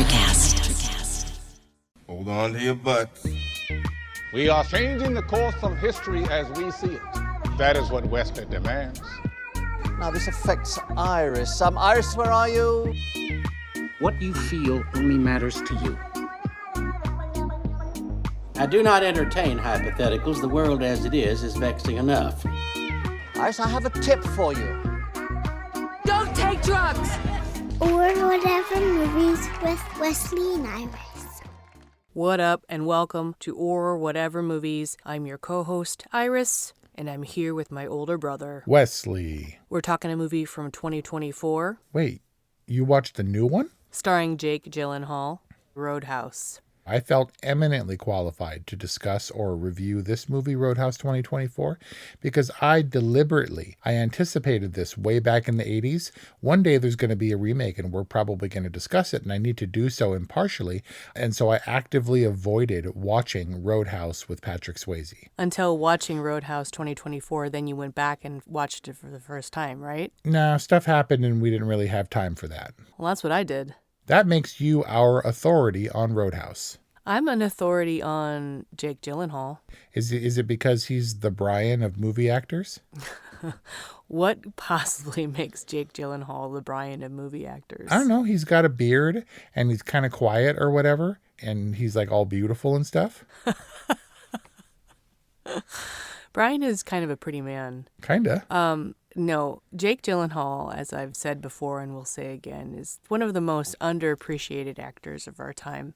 Electrocast. Hold on to your butts. We are changing the course of history as we see it. That is what Wesley demands. Now, this affects Iris. Iris, where are you? What you feel only matters to you. I do not entertain hypotheticals. The world as it is vexing enough. Iris, I have a tip for you. Don't take drugs! Or whatever movies with Wesley and Iris. What up, and welcome to Or Whatever Movies. I'm your co-host, Iris, and I'm here with my older brother, Wesley. We're talking a movie from 2024. Wait, you watched the new one? Starring Jake Gyllenhaal, Roadhouse. I felt eminently qualified to discuss or review this movie, Roadhouse 2024, because I anticipated this way back in the 80s. One day there's going to be a remake and we're probably going to discuss it, and I need to do so impartially. And so I actively avoided watching Roadhouse with Patrick Swayze. Until watching Roadhouse 2024, then you went back and watched it for the first time, right? Nah, stuff happened and we didn't really have time for that. Well, that's what I did. That makes you our authority on Roadhouse. I'm an authority on Jake Gyllenhaal. Is it because he's the Brian of movie actors? What possibly makes Jake Gyllenhaal the Brian of movie actors? I don't know. He's got a beard and he's kind of quiet or whatever. And he's like all beautiful and stuff. Brian is kind of a pretty man. Kinda. No, Jake Gyllenhaal, as I've said before and will say again, is one of the most underappreciated actors of our time.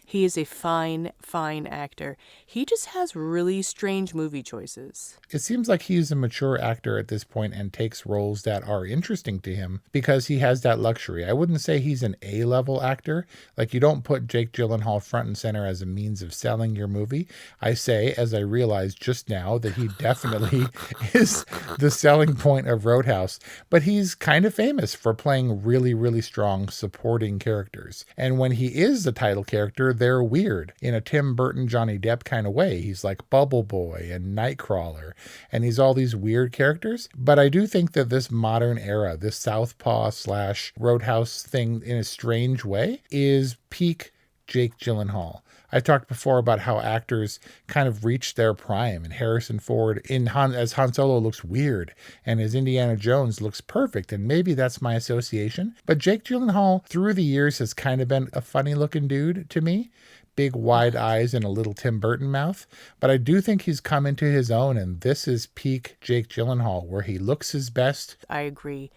He is a fine, fine actor. He just has really strange movie choices. It seems like he's a mature actor at this point and takes roles that are interesting to him because he has that luxury. I wouldn't say he's an A-level actor. Like, you don't put Jake Gyllenhaal front and center as a means of selling your movie. I say, as I realized just now, that he definitely is the selling point of Roadhouse. But he's kind of famous for playing really, really strong supporting characters. And when he is the title character, they're weird in a Tim Burton, Johnny Depp kind of way. He's like Bubble Boy and Nightcrawler, and he's all these weird characters. But I do think that this modern era, this Southpaw / Roadhouse thing in a strange way, is peak Jake Gyllenhaal. I've talked before about how actors kind of reach their prime, and Harrison Ford as Han Solo looks weird, and as Indiana Jones looks perfect, and maybe that's my association. But Jake Gyllenhaal through the years has kind of been a funny looking dude to me. Big wide eyes and a little Tim Burton mouth. But I do think he's come into his own, and this is peak Jake Gyllenhaal, where he looks his best. I agree.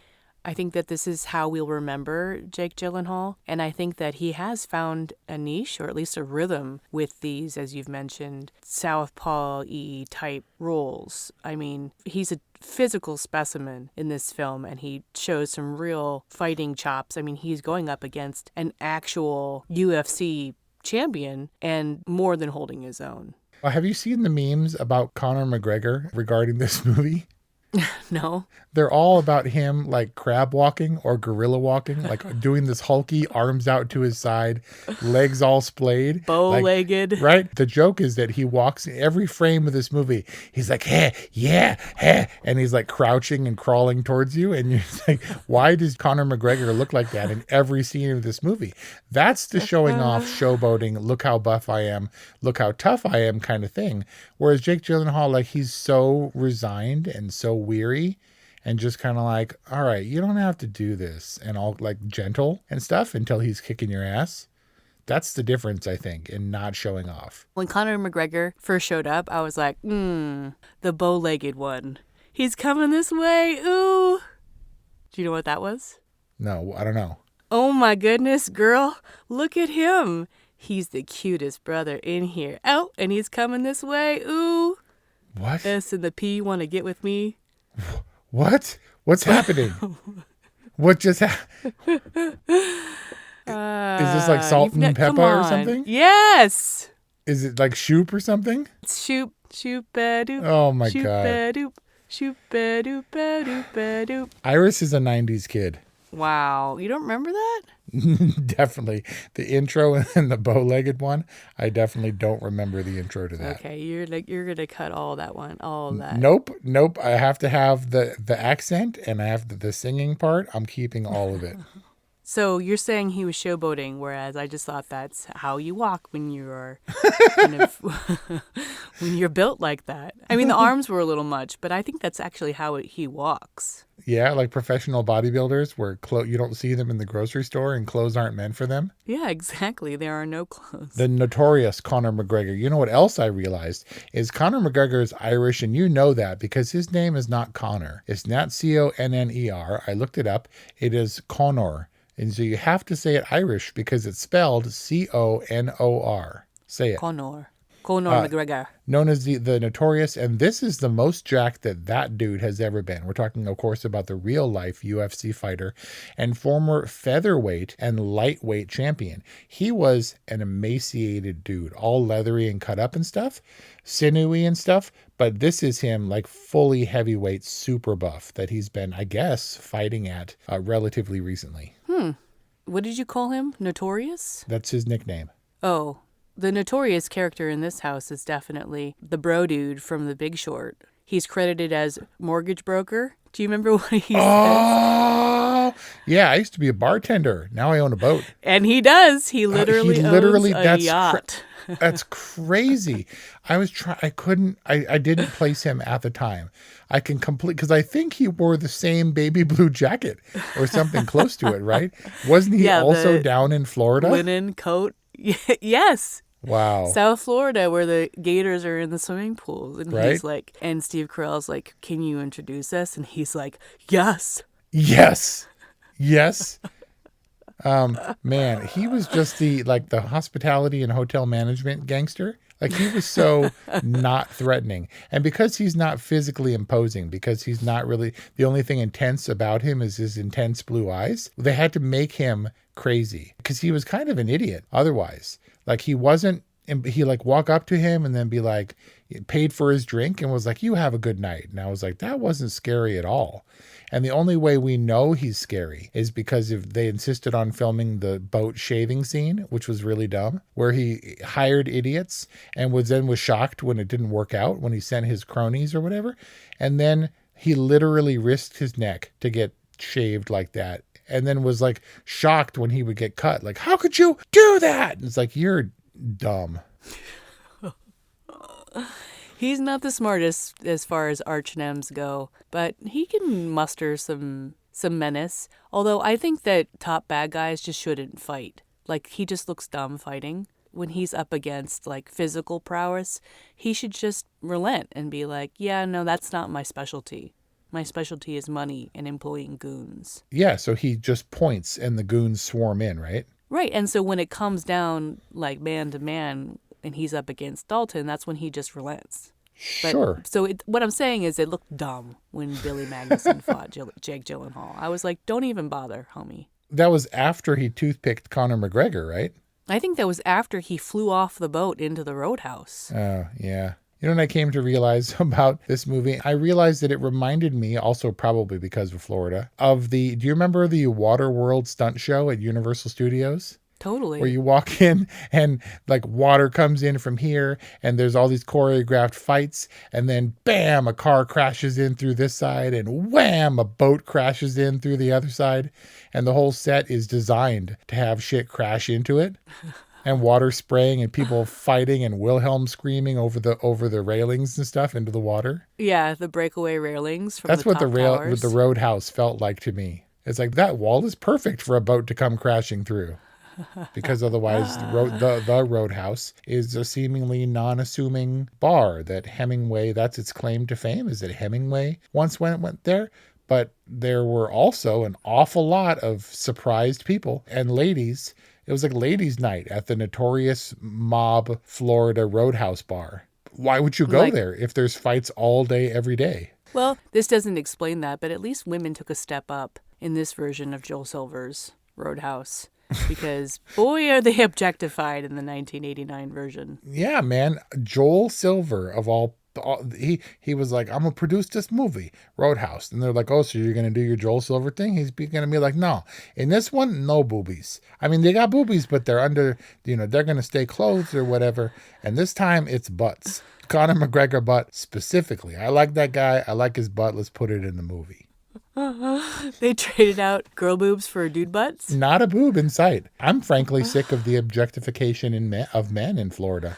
I think that this is how we'll remember Jake Gyllenhaal, and I think that he has found a niche, or at least a rhythm, with these, as you've mentioned, Southpaw-y type roles. I mean, he's a physical specimen in this film, and he shows some real fighting chops. I mean, he's going up against an actual UFC champion and more than holding his own. Have you seen the memes about Conor McGregor regarding this movie? No. They're all about him like crab walking or gorilla walking, like doing this hulky, arms out to his side, legs all splayed. Bow-legged. Like, right? The joke is that he walks in every frame of this movie. He's like, hey, yeah, hey. And he's like crouching and crawling towards you. And you're like, why does Conor McGregor look like that in every scene of this movie? That's the showing off, showboating, look how buff I am, look how tough I am kind of thing. Whereas Jake Gyllenhaal, like, he's so resigned and so weary and just kind of like, all right, you don't have to do this, and all like gentle and stuff until he's kicking your ass. That's the difference, I think, in not showing off. When Conor McGregor first showed up, I was like, the bow-legged one. He's coming this way. Ooh. Do you know what that was? No, I don't know. Oh my goodness, girl. Look at him. He's the cutest brother in here. Oh, and he's coming this way. Ooh. What? S and the P want to get with me. What? What's happening? What just happened? Is this like salt and pepper or something? Yes. Is it like shoop or something? Shoop, shoop-a-doop. Oh my God. Shoop-a-doop, shoop-a-doop-a-doop-a-doop. Iris is a 90s kid. Wow. You don't remember that? Definitely. The intro and the bow-legged one, I definitely don't remember the intro to that. Okay, you're gonna cut all that one, all of that. Nope. I have to have the accent, and I have the singing part. I'm keeping all of it. So you're saying he was showboating, whereas I just thought that's how you walk when you're kind of when you're built like that. I mean, the arms were a little much, but I think that's actually how he walks. Yeah, like professional bodybuilders where you don't see them in the grocery store and clothes aren't meant for them. Yeah, exactly. There are no clothes. The notorious Conor McGregor. You know what else I realized is Conor McGregor is Irish, and you know that because his name is not Conor. It's not Conner. I looked it up. It is Conor. And so you have to say it Irish because it's spelled Conor. Say it. Conor McGregor. Known as the Notorious, and this is the most jacked that dude has ever been. We're talking, of course, about the real-life UFC fighter and former featherweight and lightweight champion. He was an emaciated dude, all leathery and cut up and stuff, sinewy and stuff, but this is him, like fully heavyweight, super buff that he's been, I guess, fighting at relatively recently. What did you call him? Notorious? That's his nickname. Oh, the Notorious character in this house is definitely the bro dude from The Big Short. He's credited as mortgage broker. Do you remember what he says? Oh, yeah. I used to be a bartender. Now I own a boat. And he does. He literally owns a yacht. That's crazy. I didn't place him at the time. I can because I think he wore the same baby blue jacket or something close to it, right? Wasn't he also down in Florida? Linen coat. Yes. Wow. South Florida, where the gators are in the swimming pools. And right? he's like, and Steve Carell's like, can you introduce us? And he's like, yes. Yes. Yes. Man, he was just the hospitality and hotel management gangster. Like he was so not threatening. And because he's not physically imposing, because he's not really, the only thing intense about him is his intense blue eyes, they had to make him crazy because he was kind of an idiot otherwise. Like he walk up to him and then be like, paid for his drink and was like, you have a good night. And I was like, that wasn't scary at all. And the only way we know he's scary is because they insisted on filming the boat shaving scene, which was really dumb, where he hired idiots and was shocked when it didn't work out, when he sent his cronies or whatever. And then he literally risked his neck to get shaved like that. And then was like shocked when he would get cut. Like, how could you do that? And it's like, you're dumb. He's not the smartest as far as arch-nems go, but he can muster some menace. Although I think that top bad guys just shouldn't fight. Like, he just looks dumb fighting. When he's up against, like, physical prowess, he should just relent and be like, yeah, no, that's not my specialty. My specialty is money and employing goons. Yeah, so he just points and the goons swarm in, right? Right, and so when it comes down, like, man to man, and he's up against Dalton, that's when he just relents. Sure. So what I'm saying is it looked dumb when Billy Magnuson fought Jake Gyllenhaal. I was like, don't even bother, homie. That was after he toothpicked Conor McGregor, right? I think that was after he flew off the boat into the roadhouse. Oh, yeah. You know what I came to realize about this movie? I realized that it reminded me, also probably because of Florida, do you remember the Waterworld stunt show at Universal Studios? Totally. Where you walk in and like water comes in from here and there's all these choreographed fights and then bam, a car crashes in through this side and wham, a boat crashes in through the other side. And the whole set is designed to have shit crash into it and water spraying and people fighting and Wilhelm screaming over the railings and stuff into the water. Yeah, the breakaway railings from That's the what top towers. the roadhouse felt like to me. It's like that wall is perfect for a boat to come crashing through. Because otherwise the roadhouse is a seemingly non-assuming bar that Hemingway, that's its claim to fame, is that Hemingway once went there. But there were also an awful lot of surprised people and ladies. It was like ladies' night at the notorious mob Florida Roadhouse bar. Why would you go there if there's fights all day, every day? Well, this doesn't explain that, but at least women took a step up in this version of Joel Silver's Roadhouse. Because, boy, are they objectified in the 1989 version. Yeah, man. Joel Silver, of all he was like, I'm going to produce this movie, Roadhouse. And they're like, oh, so you're going to do your Joel Silver thing? He's going to be like, no. In this one, no boobies. I mean, they got boobies, but they're under, they're going to stay clothed or whatever. And this time, it's butts. Conor McGregor butt specifically. I like that guy. I like his butt. Let's put it in the movie. They traded out girl boobs for dude butts. Not a boob in sight. I'm frankly sick of the objectification of men in Florida.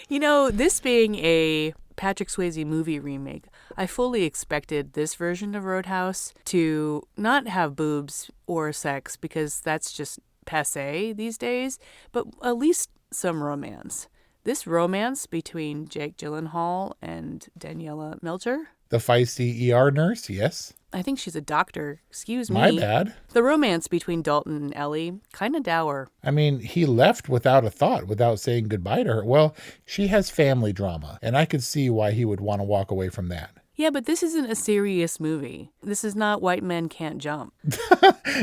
This being a Patrick Swayze movie remake, I fully expected this version of Roadhouse to not have boobs or sex because that's just passé these days, but at least some romance. This romance between Jake Gyllenhaal and Daniela Melchior. The feisty ER nurse, yes. I think she's a doctor. Excuse me. My bad. The romance between Dalton and Ellie, kind of dour. I mean, he left without a thought, without saying goodbye to her. Well, she has family drama, and I could see why he would want to walk away from that. Yeah, but this isn't a serious movie. This is not White Men Can't Jump.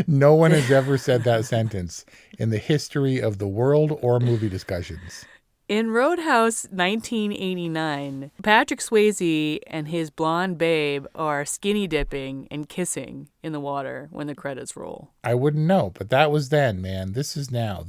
No one has ever said that sentence in the history of the world or movie discussions. In Roadhouse 1989, Patrick Swayze and his blonde babe are skinny dipping and kissing in the water when the credits roll. I wouldn't know, but that was then, man. This is now.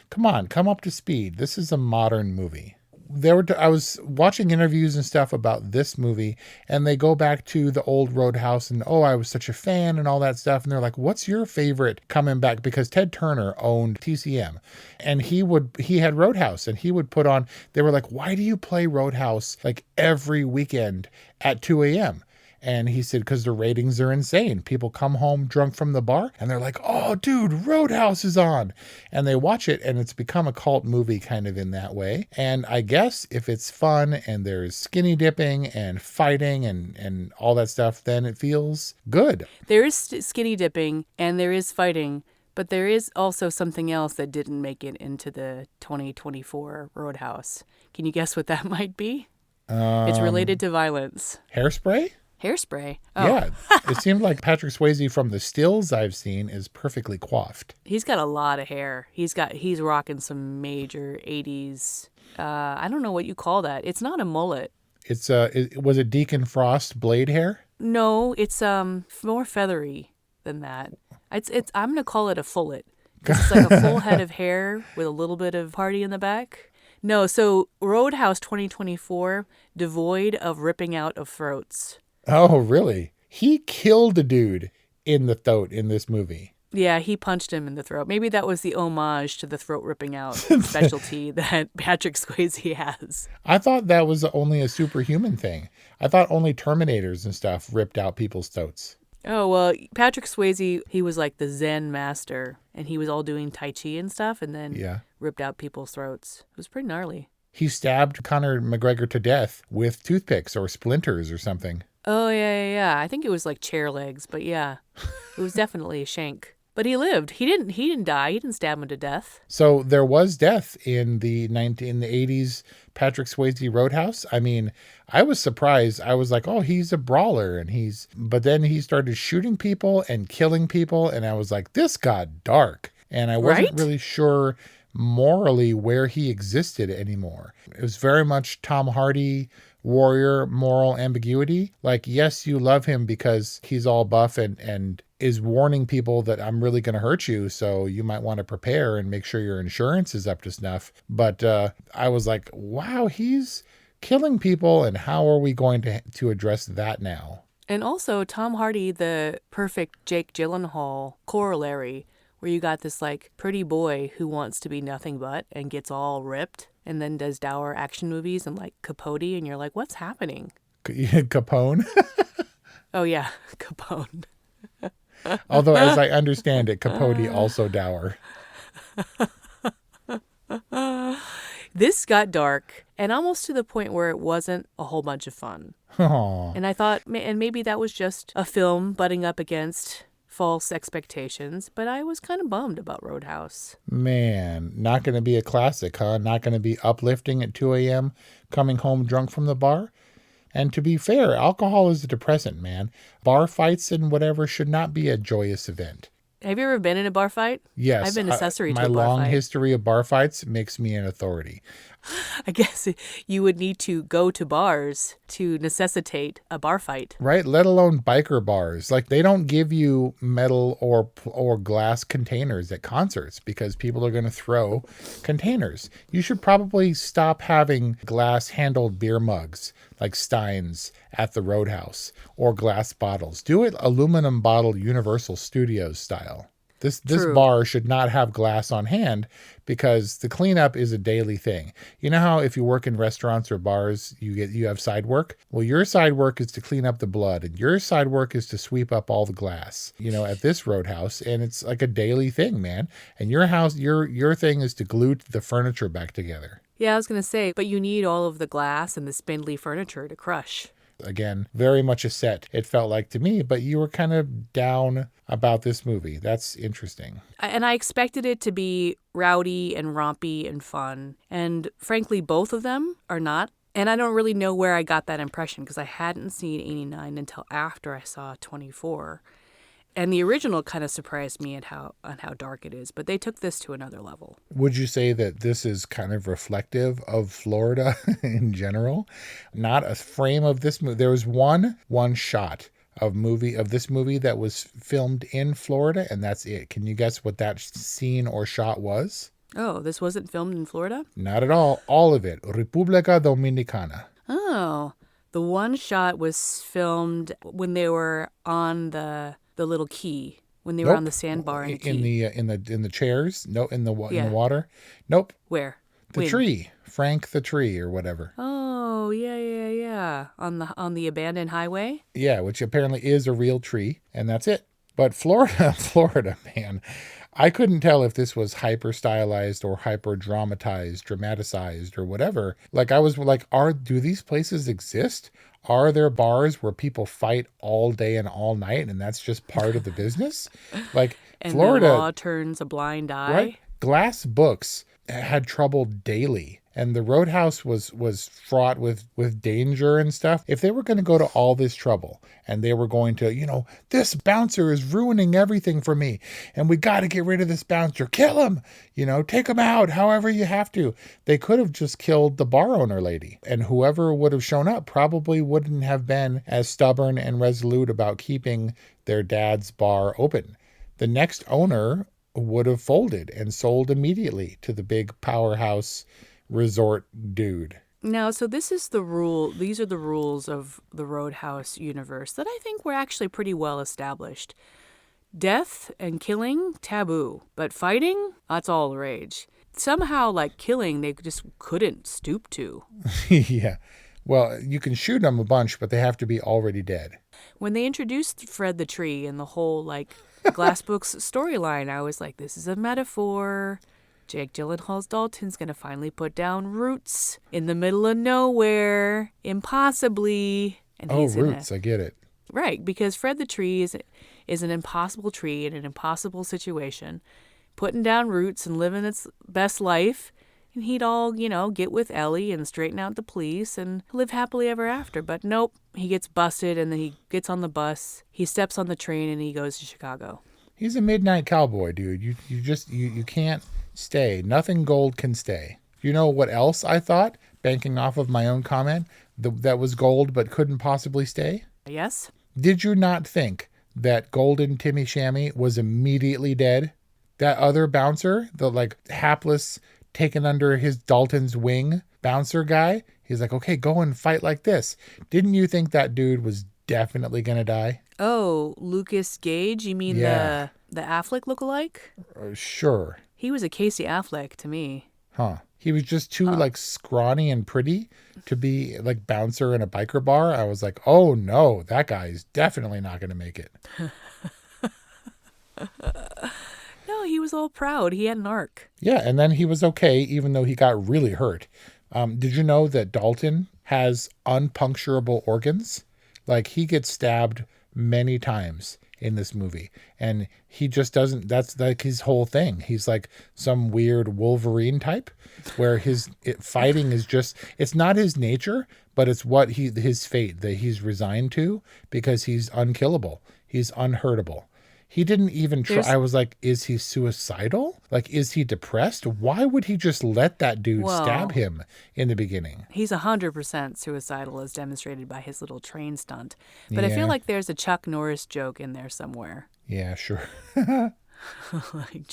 Come on, come up to speed. This is a modern movie. I was watching interviews and stuff about this movie, and they go back to the old Roadhouse and, I was such a fan and all that stuff. And they're like, what's your favorite coming back? Because Ted Turner owned TCM, and he had Roadhouse, and he would put on, they were like, why do you play Roadhouse like every weekend at 2 a.m.? And he said, because the ratings are insane. People come home drunk from the bar and they're like, oh, dude, Roadhouse is on. And they watch it, and it's become a cult movie kind of in that way. And I guess if it's fun and there's skinny dipping and fighting and all that stuff, then it feels good. There is skinny dipping and there is fighting, but there is also something else that didn't make it into the 2024 Roadhouse. Can you guess what that might be? It's related to violence. Hairspray? Hairspray. Oh. Yeah, it seemed like Patrick Swayze from the stills I've seen is perfectly coiffed. He's got a lot of hair. He's rocking some major 80s. I don't know what you call that. It's not a mullet. Was it Deacon Frost blade hair? No, it's more feathery than that. I'm gonna call it a fullet. It's like a full head of hair with a little bit of party in the back. No, so Roadhouse 2024, devoid of ripping out of throats. Oh, really? He killed a dude in the throat in this movie. Yeah, he punched him in the throat. Maybe that was the homage to the throat ripping out specialty that Patrick Swayze has. I thought that was only a superhuman thing. I thought only Terminators and stuff ripped out people's throats. Oh, well, Patrick Swayze, he was like the Zen master, and he was all doing Tai Chi and stuff, and then ripped out people's throats. It was pretty gnarly. He stabbed Conor McGregor to death with toothpicks or splinters or something. Oh, yeah. I think it was like chair legs, but yeah, it was definitely a shank. But he lived. He didn't die. He didn't stab him to death. So there was death in the 80s Patrick Swayze Roadhouse. I mean, I was surprised. I was like, oh, he's a brawler, but then he started shooting people and killing people, and I was like, this got dark. And I wasn't really sure morally where he existed anymore. It was very much Tom Hardy warrior moral ambiguity. Like, yes, you love him because he's all buff and is warning people that I'm really going to hurt you, so you might want to prepare and make sure your insurance is up to snuff. But I was like, wow, he's killing people, and how are we going to address that now? And also Tom Hardy, the perfect Jake Gyllenhaal corollary, where you got this like pretty boy who wants to be nothing but and gets all ripped and then does dour action movies and like Capote, and you're like, what's happening? Capone? Oh yeah, Capone. Although, as I understand it, Capote also dour. This got dark and almost to the point where it wasn't a whole bunch of fun. Aww. And I thought, and maybe that was just a film butting up against false expectations, but I was kind of bummed about Roadhouse. Man, not going to be a classic, huh? Not going to be uplifting at 2 a.m., coming home drunk from the bar? And to be fair, alcohol is a depressant, man. Bar fights and whatever should not be a joyous event. Have you ever been in a bar fight? Yes. I've been accessory to a bar fight. My long fight. history of bar fights makes me an authority. I guess you would need to go to bars to necessitate a bar fight. Right? Let alone biker bars. Like, they don't give you metal or glass containers at concerts because people are going to throw containers. You should probably stop having glass-handled beer mugs like Stein's at the Roadhouse or glass bottles. Do it aluminum bottle Universal Studios style. This True. bar should not have glass on hand because the cleanup is a daily thing. You know how if you work in restaurants or bars, you have side work? Well, your side work is to clean up the blood and your side work is to sweep up all the glass, at this Roadhouse. And it's like a daily thing, man. And your thing is to glue the furniture back together. Yeah, I was going to say, but you need all of the glass and the spindly furniture to crush. Again, very much a set, it felt like to me, but you were kind of down about this movie. That's interesting. And I expected it to be rowdy and rompy and fun. And frankly, both of them are not. And I don't really know where I got that impression because I hadn't seen 89 until after I saw 24. And the original kind of surprised me at how dark it is, but they took this to another level. Would you say that this is kind of reflective of Florida in general? Not a frame of this movie. There was one shot of this movie that was filmed in Florida, and that's it. Can you guess what that scene or shot was? Oh, this wasn't filmed in Florida? Not at all. All of it. República Dominicana. Oh, the one shot was filmed when they were on the little key, when they were on the sandbar in the key. In the chairs. No, in the water. Nope. Where? The tree. Frank the Tree or whatever. Oh, yeah. On the abandoned highway? Yeah, which apparently is a real tree, and that's it. But Florida, man. I couldn't tell if this was hyper stylized or hyper dramatized or whatever. Like, I was like, do these places exist? Are there bars where people fight all day and all night and that's just part of the business? Like, and Florida, the law turns a blind eye. Right? Glass books had trouble daily. And the Roadhouse was fraught with danger and stuff. If they were going to go to all this trouble and they were going to, this bouncer is ruining everything for me and we got to get rid of this bouncer, kill him, take him out, however you have to. They could have just killed the bar owner lady, and whoever would have shown up probably wouldn't have been as stubborn and resolute about keeping their dad's bar open. The next owner would have folded and sold immediately to the big powerhouse resort dude. Now, so this is the rule. These are the rules of the Roadhouse universe that I think were actually pretty well established. Death and killing, taboo. But fighting, that's all the rage. Somehow, like killing, they just couldn't stoop to. Yeah. Well, you can shoot them a bunch, but they have to be already dead. When they introduced Fred the Tree and the whole, Glass Books storyline, I was like, this is a metaphor. Jake Gyllenhaal's Dalton's going to finally put down roots in the middle of nowhere, impossibly. And roots, I get it. Right, because Fred the Tree is an impossible tree in an impossible situation, putting down roots and living its best life. And he'd all, get with Ellie and straighten out the police and live happily ever after. But nope, he gets busted and then he gets on the bus. He steps on the train and he goes to Chicago. He's a midnight cowboy, dude. You can't stay. Nothing gold can stay. You know what else I thought, banking off of my own comment, that was gold but couldn't possibly stay? Yes? Did you not think that Golden Timmy Shammy was immediately dead? That other bouncer, the hapless, taken under his Dalton's wing bouncer guy, he's like, okay, go and fight like this. Didn't you think that dude was definitely going to die? Oh, Lucas Gage? You mean the Affleck lookalike? Sure. He was a Casey Affleck to me. Huh. He was just too scrawny and pretty to be bouncer in a biker bar. I was like, oh no, that guy is definitely not going to make it. No, he was all proud. He had an arc. Yeah, and then he was okay, even though he got really hurt. Did you know that Dalton has unpuncturable organs? He gets stabbed many times in this movie, and he just doesn't. That's his whole thing. He's like some weird Wolverine type, where fighting is just, it's not his nature, but it's what his fate that he's resigned to, because he's unkillable. He's unhurtable. He didn't even try. There's- I was like, is he suicidal? Like, is he depressed? Why would he just let that dude stab him in the beginning? He's 100% suicidal, as demonstrated by his little train stunt. But I Yeah. feel like there's a Chuck Norris joke in there somewhere. Yeah, sure. Like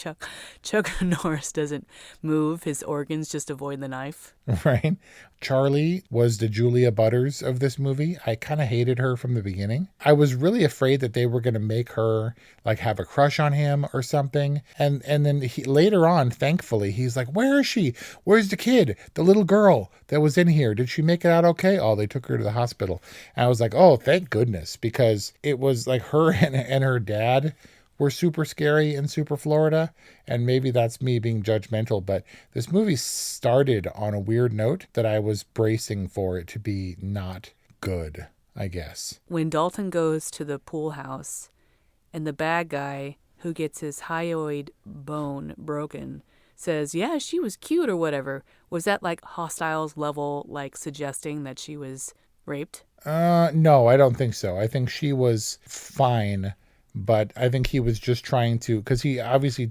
Chuck Norris doesn't move, his organs just avoid the knife. Right? Charlie was the Julia Butters of this movie. I kind of hated her from the beginning. I was really afraid that they were going to make her like have a crush on him or something. And then later on, thankfully, he's like, where is she? Where's the kid? The little girl that was in here. Did she make it out okay? Oh, they took her to the hospital. And I was like, oh, thank goodness, because it was like her and her dad were super scary in Super Florida, and maybe that's me being judgmental, but this movie started on a weird note that I was bracing for it to be not good, I guess. When Dalton goes to the pool house and the bad guy who gets his hyoid bone broken says, yeah, she was cute or whatever, was that like Hostiles level, like suggesting that she was raped? No, I don't think so. I think she was fine. But I think he was just trying to, because he obviously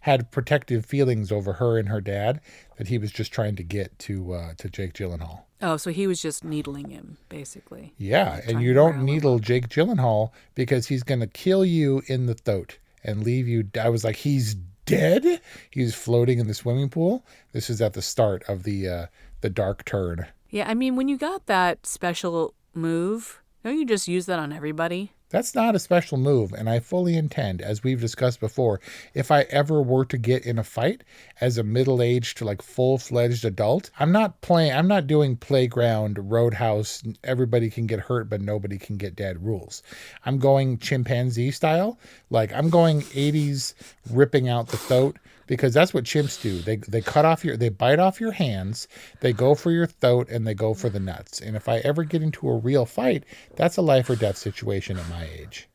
had protective feelings over her and her dad, that he was just trying to get to Jake Gyllenhaal. Oh, so he was just needling him, basically. Yeah, and Trying you to don't rile him needle up. Jake Gyllenhaal because he's going to kill you in the throat and leave you. I was like, he's dead? He's floating in the swimming pool? This is at the start of the dark turn. Yeah, I mean, when you got that special move, don't you just use that on everybody? That's not a special move, and I fully intend, as we've discussed before, if I ever were to get in a fight as a middle-aged to like full-fledged adult, I'm not doing playground, roadhouse, everybody can get hurt but nobody can get dead rules. I'm going chimpanzee style, like I'm going 80s ripping out the throat, because that's what chimps do. They bite off your hands, they go for your throat, and they go for the nuts. And if I ever get into a real fight, that's a life or death situation at my age.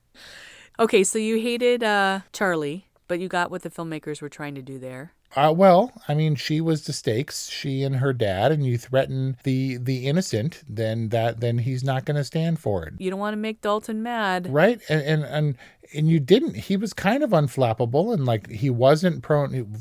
Okay, so you hated Charlie, but you got what the filmmakers were trying to do there. Well, I mean, she was the stakes, she and her dad, and you threaten the innocent, then he's not going to stand for it. You don't want to make Dalton mad. Right? And you didn't. He was kind of unflappable, and like he wasn't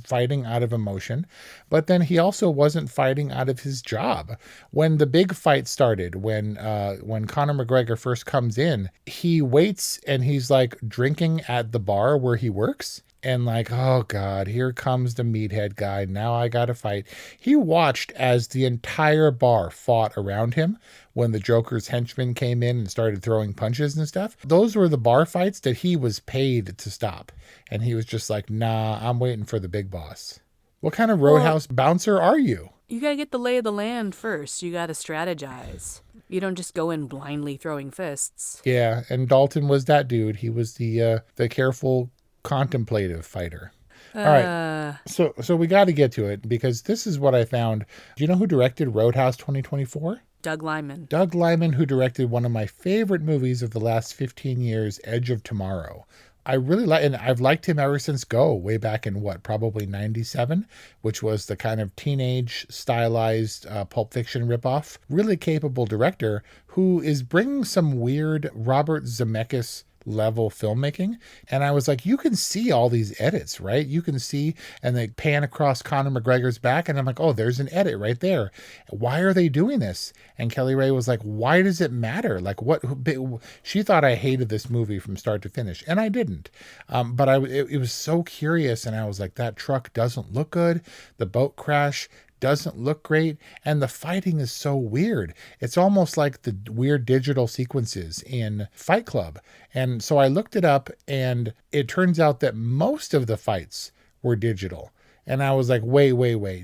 fighting out of emotion, but then he also wasn't fighting out of his job. When the big fight started, when Conor McGregor first comes in, he waits and he's like drinking at the bar where he works. And like, oh God, here comes the meathead guy. Now I got to fight. He watched as the entire bar fought around him when the Joker's henchmen came in and started throwing punches and stuff. Those were the bar fights that he was paid to stop. And he was just like, nah, I'm waiting for the big boss. What kind of roadhouse bouncer are you? You got to get the lay of the land first. You got to strategize. You don't just go in blindly throwing fists. Yeah, and Dalton was that dude. He was the careful, contemplative fighter. All right. So we got to get to it because this is what I found. Do you know who directed Roadhouse 2024? Doug Liman. Doug Liman, who directed one of my favorite movies of the last 15 years, Edge of Tomorrow. I really like, and I've liked him ever since Go, way back in probably 97, which was the kind of teenage stylized Pulp Fiction ripoff. Really capable director who is bringing some weird Robert Zemeckis level filmmaking. And I was like, you can see all these edits, right? You can see, and they pan across Conor McGregor's back, and I'm like, oh, there's an edit right there. Why are they doing this? And Kelly Ray was like, why does it matter? Like, what? She thought I hated this movie from start to finish, and I didn't. But it was so curious, and I was like, that truck doesn't look good. The boat crash doesn't look great, and the fighting is so weird. It's almost like the weird digital sequences in Fight Club. And so I looked it up, and it turns out that most of the fights were digital. And I was like, wait.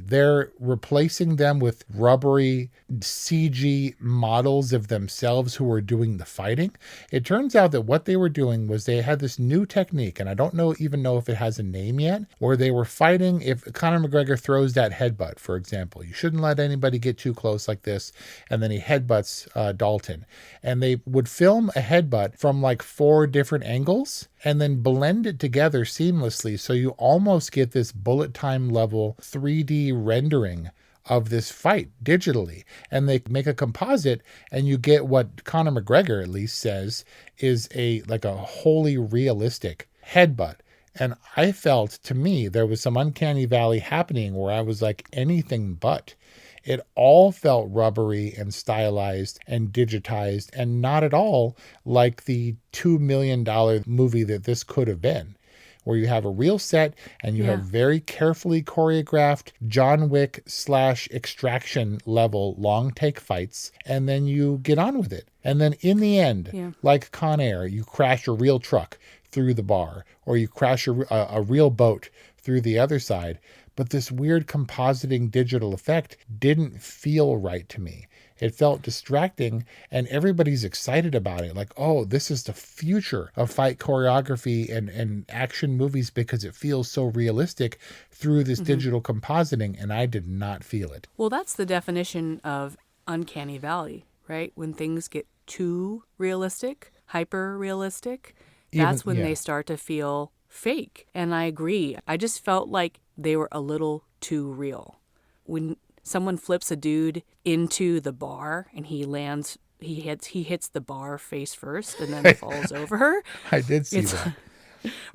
They're replacing them with rubbery CG models of themselves who were doing the fighting. It turns out that what they were doing was they had this new technique, and I don't even know if it has a name yet, where they were fighting. If Conor McGregor throws that headbutt, for example, you shouldn't let anybody get too close like this. And then he headbutts Dalton. And they would film a headbutt from like 4 different angles and then blend it together seamlessly. So you almost get this bullet time level 3D rendering of this fight digitally. And they make a composite, and you get what Conor McGregor at least says is a wholly realistic headbutt. And I felt, to me, there was some uncanny valley happening where I was like, anything but. It all felt rubbery and stylized and digitized and not at all like the $2 million movie that this could have been, where you have a real set and you have very carefully choreographed John Wick / Extraction level long take fights, and then you get on with it. And then in the end, like Con Air, you crash a real truck through the bar, or you crash a real boat through the other side. But this weird compositing digital effect didn't feel right to me. It felt distracting, and everybody's excited about it. Like, oh, this is the future of fight choreography and action movies because it feels so realistic through this digital compositing, and I did not feel it. Well, that's the definition of uncanny valley, right? When things get too realistic, hyper realistic, that's when they start to feel fake. And I agree. I just felt like they were a little too real. When someone flips a dude into the bar and he hits the bar face first and then falls over her. I did see that.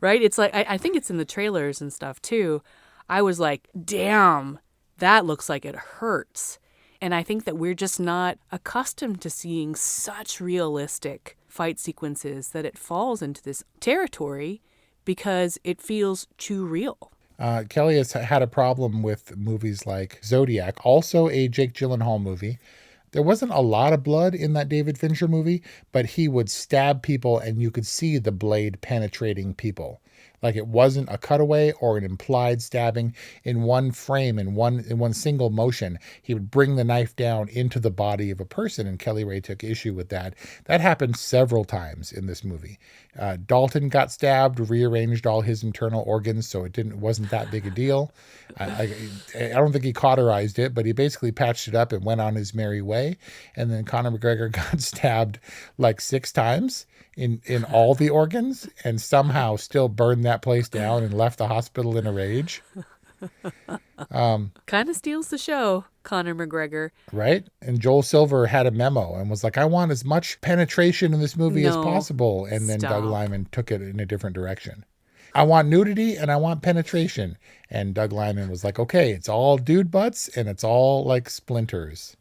Right? It's like, I think it's in the trailers and stuff too. I was like, damn, that looks like it hurts. And I think that we're just not accustomed to seeing such realistic fight sequences that it falls into this territory because it feels too real. Kelly has had a problem with movies like Zodiac, also a Jake Gyllenhaal movie. There wasn't a lot of blood in that David Fincher movie, but he would stab people and you could see the blade penetrating people. Like it wasn't a cutaway or an implied stabbing in one frame, in one single motion. He would bring the knife down into the body of a person, and Kelly Ray took issue with that. That happened several times in this movie. Dalton got stabbed, rearranged all his internal organs, so it wasn't that big a deal. I don't think he cauterized it, but he basically patched it up and went on his merry way. And then Conor McGregor got stabbed like 6 times in all the organs and somehow still burned that place down and left the hospital in a rage. Kind of steals the show, Conor McGregor. Right? And Joel Silver had a memo and was like, I want as much penetration in this movie as possible. And then Doug Liman took it in a different direction. I want nudity and I want penetration. And Doug Liman was like, okay, it's all dude butts and it's all like splinters.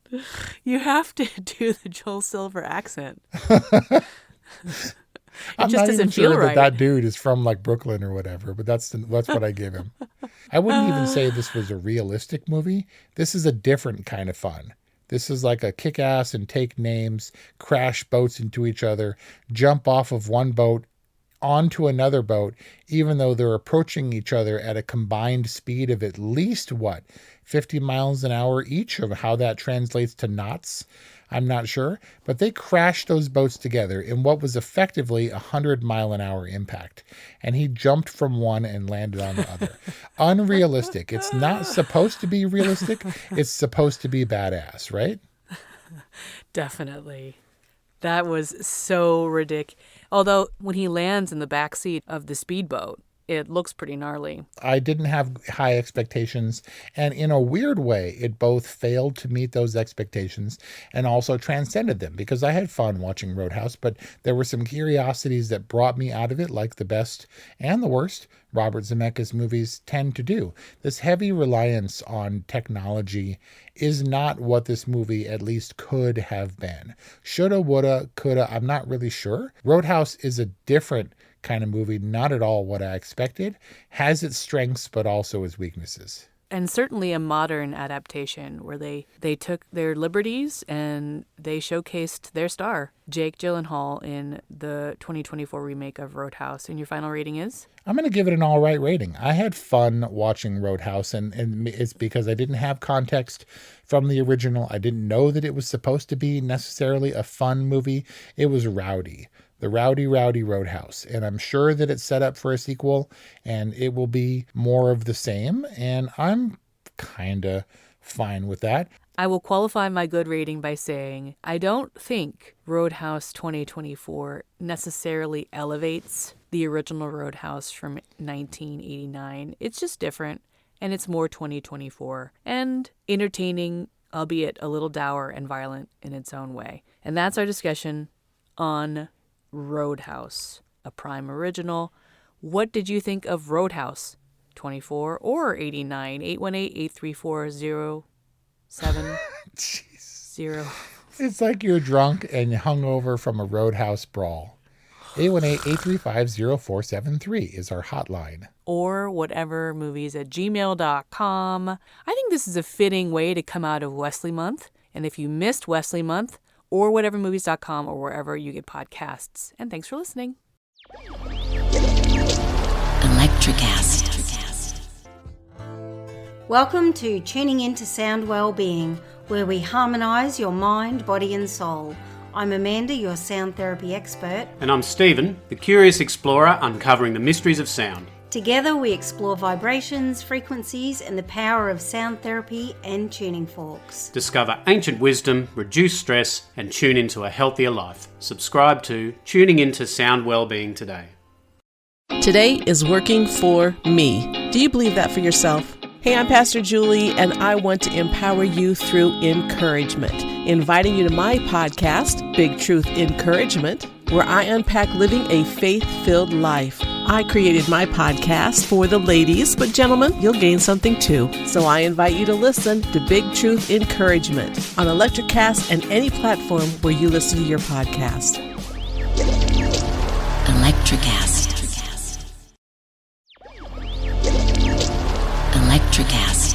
You have to do the Joel Silver accent. I'm not even sure that dude is from like Brooklyn or whatever, but that's what I give him. I wouldn't even say this was a realistic movie. This is a different kind of fun. This is like a kick ass and take names, crash boats into each other, jump off of one boat onto another boat, even though they're approaching each other at a combined speed of at least 50 miles an hour each. Of how that translates to knots, I'm not sure, but they crashed those boats together in what was effectively 100-mile-an-hour impact, and he jumped from one and landed on the other. Unrealistic. It's not supposed to be realistic. It's supposed to be badass, right? Definitely. That was so ridiculous. Although when he lands in the back seat of the speedboat, it looks pretty gnarly. I didn't have high expectations, and in a weird way, it both failed to meet those expectations and also transcended them, because I had fun watching Roadhouse, but there were some curiosities that brought me out of it, like the best and the worst Robert Zemeckis movies tend to do. This heavy reliance on technology is not what this movie at least could have been. Shoulda, woulda, coulda, I'm not really sure. Roadhouse is a different kind of movie, not at all what I expected, has its strengths but also its weaknesses. And certainly a modern adaptation where they took their liberties and they showcased their star, Jake Gyllenhaal, in the 2024 remake of Roadhouse. And your final rating is? I'm going to give it an all right rating. I had fun watching Roadhouse, and it's because I didn't have context from the original. I didn't know that it was supposed to be necessarily a fun movie. It was rowdy. The Rowdy Roadhouse. And I'm sure that it's set up for a sequel and it will be more of the same. And I'm kind of fine with that. I will qualify my good rating by saying I don't think Roadhouse 2024 necessarily elevates the original Roadhouse from 1989. It's just different, and it's more 2024 and entertaining, albeit a little dour and violent in its own way. And that's our discussion on Roadhouse, a Prime original. What did you think of Roadhouse? 24 or 89, 818-834-0770. It's like you're drunk and hungover from a Roadhouse brawl. 818-835-0473 is our hotline. Or whatevermovies@gmail.com. I think this is a fitting way to come out of Wesley Month. And if you missed Wesley Month, or whatevermovies.com or wherever you get podcasts. And thanks for listening. Electricast. Welcome to Tuning Into Sound Wellbeing, where we harmonise your mind, body and soul. I'm Amanda, your sound therapy expert. And I'm Stephen, the curious explorer uncovering the mysteries of sound. Together we explore vibrations, frequencies and the power of sound therapy and tuning forks. Discover ancient wisdom, reduce stress and tune into a healthier life. Subscribe to Tuning Into Sound Wellbeing today. Today is working for me. Do you believe that for yourself? Hey, I'm Pastor Julie, and I want to empower you through encouragement. Inviting you to my podcast, Big Truth Encouragement, where I unpack living a faith-filled life. I created my podcast for the ladies, but gentlemen, you'll gain something too. So I invite you to listen to Big Truth Encouragement on Electricast and any platform where you listen to your podcast. Electricast. Electricast.